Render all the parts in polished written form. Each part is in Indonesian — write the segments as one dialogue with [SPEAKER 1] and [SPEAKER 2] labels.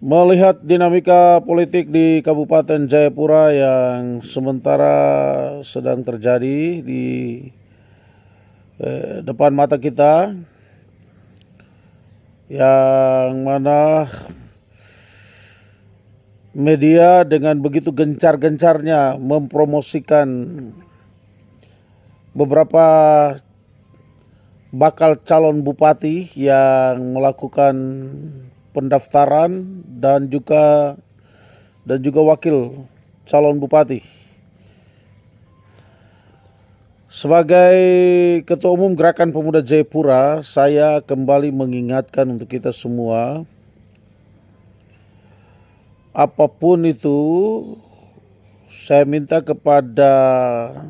[SPEAKER 1] Melihat dinamika politik di Kabupaten Jayapura yang sementara sedang terjadi di depan mata kita, yang mana media dengan begitu gencar-gencarnya mempromosikan beberapa bakal calon bupati yang melakukan pendaftaran dan juga wakil calon bupati. Sebagai Ketua Umum Gerakan Pemuda Jayapura, saya kembali mengingatkan untuk kita semua, apapun itu, saya minta kepada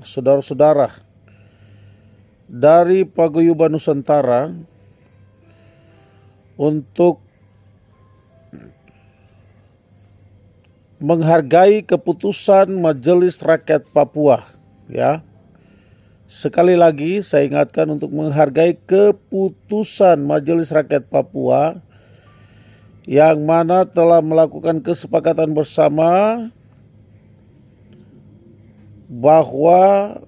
[SPEAKER 1] saudara-saudara dari Paguyuban Nusantara untuk menghargai keputusan Majelis Rakyat Papua, ya. Sekali lagi saya ingatkan untuk menghargai keputusan Majelis Rakyat Papua yang mana telah melakukan kesepakatan bersama bahwa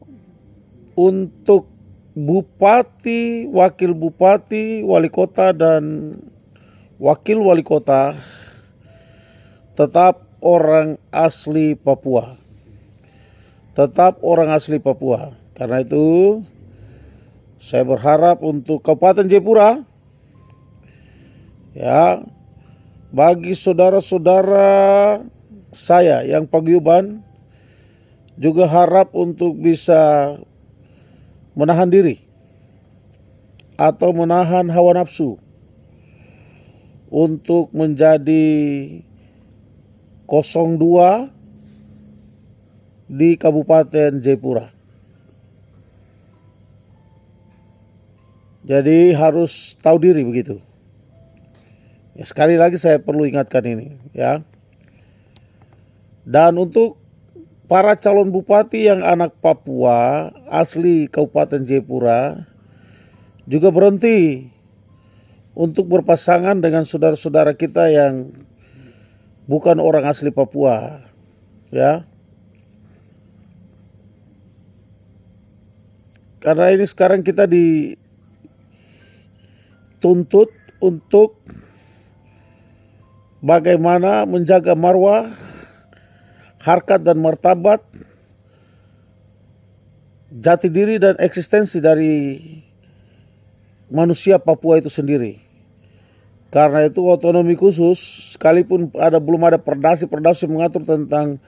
[SPEAKER 1] untuk bupati, wakil bupati, wali kota dan wakil wali kota tetap orang asli Papua. Tetap orang asli Papua. Karena itu saya berharap untuk Kabupaten Jayapura, ya, bagi saudara-saudara saya yang paguyuban juga harap untuk bisa menahan diri atau menahan hawa nafsu untuk menjadi 02 di Kabupaten Jayapura. Jadi harus tahu diri begitu. Ya, sekali lagi saya perlu ingatkan ini, ya. Dan untuk para calon bupati yang anak Papua asli Kabupaten Jayapura juga berhenti untuk berpasangan dengan saudara-saudara kita yang bukan orang asli Papua, ya. Karena ini sekarang kita dituntut untuk bagaimana menjaga marwah, harkat dan martabat, jati diri dan eksistensi dari manusia Papua itu sendiri. Karena itu otonomi khusus, sekalipun belum ada perdasi mengatur tentang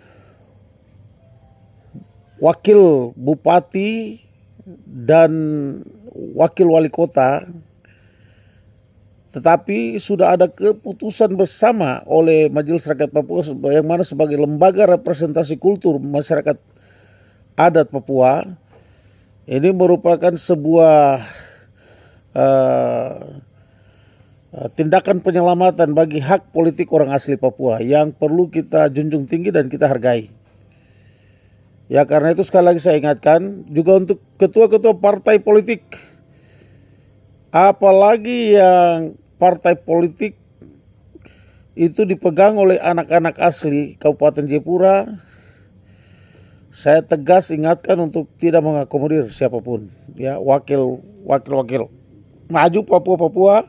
[SPEAKER 1] wakil bupati dan wakil wali kota, tetapi sudah ada keputusan bersama oleh Majelis Rakyat Papua yang mana sebagai lembaga representasi kultur masyarakat adat Papua, ini merupakan sebuah tindakan penyelamatan bagi hak politik orang asli Papua yang perlu kita junjung tinggi dan kita hargai. Ya, karena itu sekali lagi saya ingatkan juga untuk ketua-ketua partai politik, apalagi yang partai politik itu dipegang oleh anak-anak asli Kabupaten Jayapura, saya tegas ingatkan untuk tidak mengakomodir siapapun, ya, wakil maju Papua,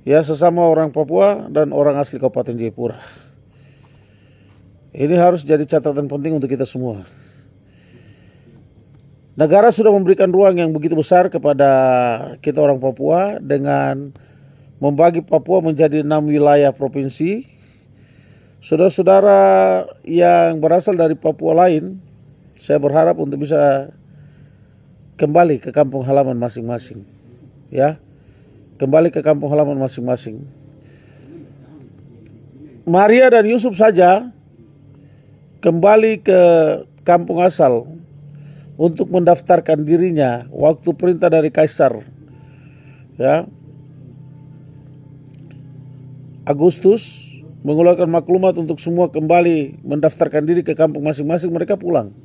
[SPEAKER 1] ya, sesama orang Papua dan orang asli Kabupaten Jayapura. Ini harus jadi catatan penting untuk kita semua. Negara sudah memberikan ruang yang begitu besar kepada kita orang Papua dengan membagi Papua menjadi 6 wilayah provinsi. Saudara-saudara yang berasal dari Papua lain, saya berharap untuk bisa kembali ke kampung halaman masing-masing, ya. Kembali ke kampung halaman masing-masing. Maria dan Yusuf saja kembali ke kampung asal untuk mendaftarkan dirinya waktu perintah dari Kaisar, ya, Agustus mengeluarkan maklumat untuk semua kembali mendaftarkan diri ke kampung masing-masing. Mereka pulang,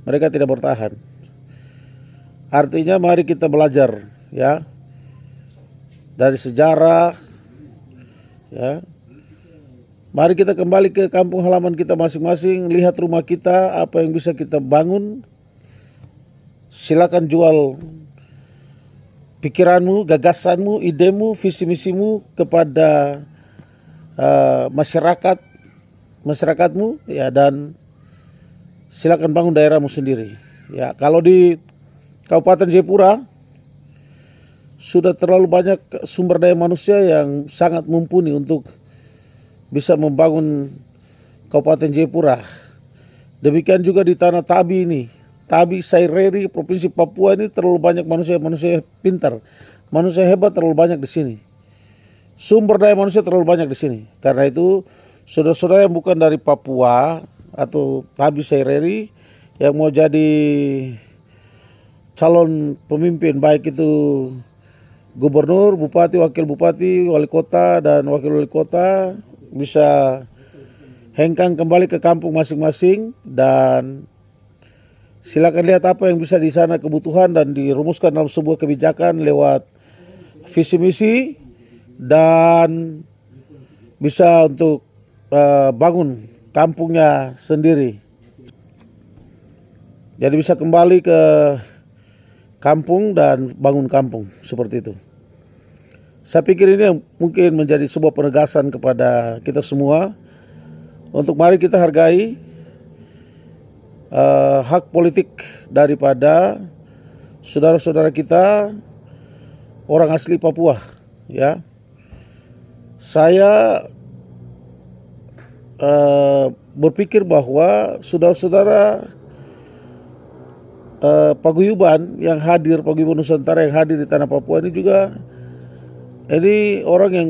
[SPEAKER 1] mereka tidak bertahan. Artinya mari kita belajar, ya, dari sejarah, ya, Mari kita kembali ke kampung halaman kita masing-masing, lihat rumah kita, apa yang bisa kita bangun. Silakan jual pikiranmu, gagasanmu, idemu, visi misimu kepada masyarakatmu, ya, dan silakan bangun daerahmu sendiri. Ya, kalau di Kabupaten Jayapura sudah terlalu banyak sumber daya manusia yang sangat mumpuni untuk bisa membangun Kabupaten Jayapura. Demikian juga di Tanah Tabi ini, Tabi, Saireri, Provinsi Papua ini terlalu banyak manusia pintar, manusia hebat terlalu banyak di sini. Sumber daya manusia terlalu banyak di sini. Karena itu, saudara-saudara yang bukan dari Papua atau Tabi, Saireri yang mau jadi calon pemimpin, baik itu gubernur, bupati, wakil bupati, wali kota, dan wakil wali kota, bisa hengkang kembali ke kampung masing-masing dan silakan lihat apa yang bisa di sana kebutuhan dan dirumuskan dalam sebuah kebijakan lewat visi misi dan bisa untuk bangun kampungnya sendiri. Jadi bisa kembali ke kampung dan bangun kampung seperti itu. Saya pikir ini yang mungkin menjadi sebuah penegasan kepada kita semua untuk mari kita hargai hak politik daripada saudara-saudara kita orang asli Papua, ya. Saya berpikir bahwa saudara-saudara paguyuban yang hadir, paguyuban Nusantara yang hadir di tanah Papua ini juga ini orang yang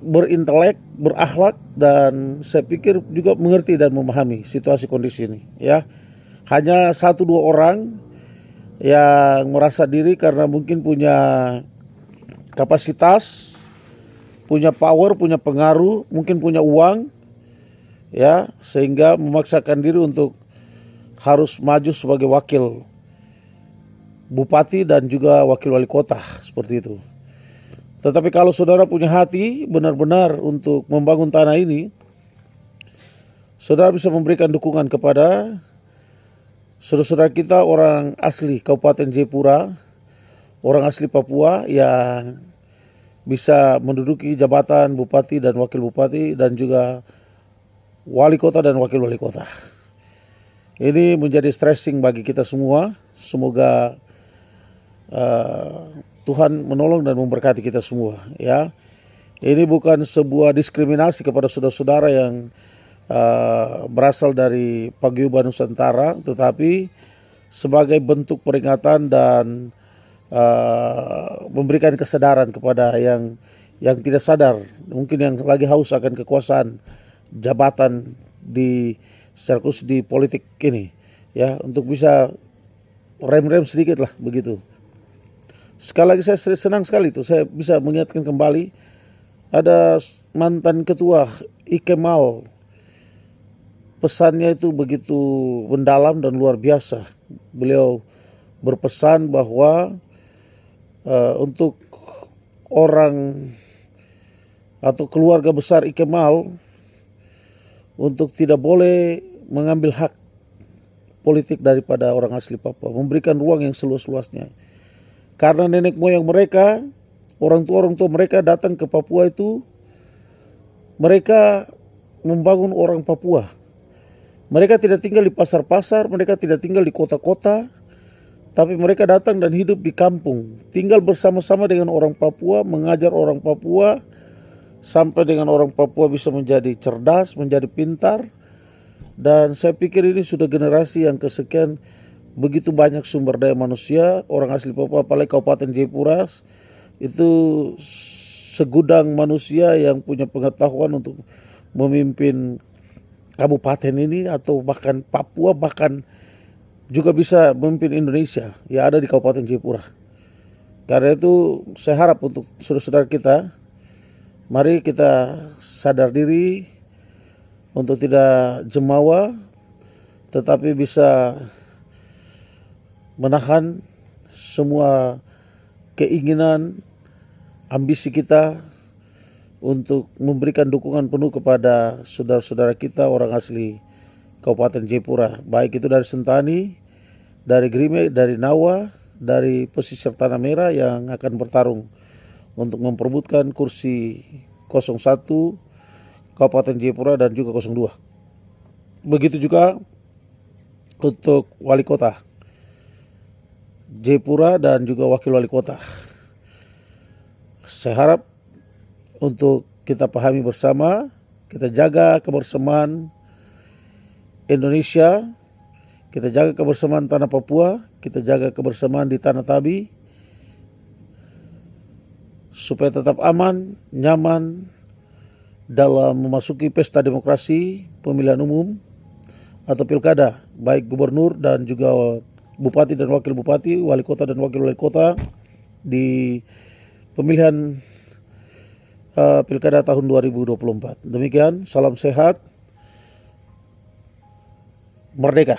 [SPEAKER 1] berintelek, berakhlak, dan saya pikir juga mengerti dan memahami situasi kondisi ini, ya. Hanya 1-2 orang yang merasa diri karena mungkin punya kapasitas, punya power, punya pengaruh, mungkin punya uang, ya, sehingga memaksakan diri untuk harus maju sebagai wakil bupati dan juga wakil wali kota, seperti itu. Tetapi kalau saudara punya hati benar-benar untuk membangun tanah ini, saudara bisa memberikan dukungan kepada saudara-saudara kita orang asli Kabupaten Jayapura, orang asli Papua yang bisa menduduki jabatan bupati dan wakil bupati dan juga wali kota dan wakil wali kota. Ini menjadi stressing bagi kita semua. Semoga Tuhan menolong dan memberkati kita semua, ya. Ini bukan sebuah diskriminasi kepada saudara-saudara yang berasal dari paguyuban Nusantara, tetapi sebagai bentuk peringatan dan memberikan kesadaran kepada yang tidak sadar, mungkin yang lagi haus akan kekuasaan jabatan secara khusus di politik ini, ya, untuk bisa rem-rem sedikit lah begitu. Sekali lagi saya senang sekali itu saya bisa mengingatkan kembali ada mantan ketua Ikemal, pesannya itu begitu mendalam dan luar biasa. Beliau berpesan bahwa untuk orang atau keluarga besar Ikemal untuk tidak boleh mengambil hak politik daripada orang asli Papua, memberikan ruang yang seluas-luasnya. Karena nenek moyang mereka, orang tua mereka datang ke Papua itu, mereka membangun orang Papua. Mereka tidak tinggal di pasar-pasar, mereka tidak tinggal di kota-kota, tapi mereka datang dan hidup di kampung. Tinggal bersama-sama dengan orang Papua, mengajar orang Papua, sampai dengan orang Papua bisa menjadi cerdas, menjadi pintar. Dan saya pikir ini sudah generasi yang kesekian. Begitu banyak sumber daya manusia, orang asli Papua, apalagi Kabupaten Jayapura, itu segudang manusia yang punya pengetahuan untuk memimpin kabupaten ini atau bahkan Papua, bahkan juga bisa memimpin Indonesia, ya, ada di Kabupaten Jayapura. Karena itu saya harap untuk saudara-saudara kita, mari kita sadar diri untuk tidak jemawa, tetapi bisa menahan semua keinginan, ambisi kita untuk memberikan dukungan penuh kepada saudara-saudara kita orang asli Kabupaten Jayapura, baik itu dari Sentani, dari Grime, dari Nawa, dari pesisir Tanah Merah yang akan bertarung untuk memperebutkan kursi 01 Kabupaten Jayapura dan juga 02. Begitu juga untuk wali kota Jayapura dan juga wakil wali kota. Saya harap untuk kita pahami bersama, kita jaga kebersamaan Indonesia, kita jaga kebersamaan tanah Papua, kita jaga kebersamaan di tanah Tabi, supaya tetap aman, nyaman dalam memasuki pesta demokrasi, pemilihan umum atau pilkada, baik gubernur dan juga bupati dan wakil bupati, wali kota dan wakil wali kota di pemilihan pilkada tahun 2024. Demikian, salam sehat, merdeka.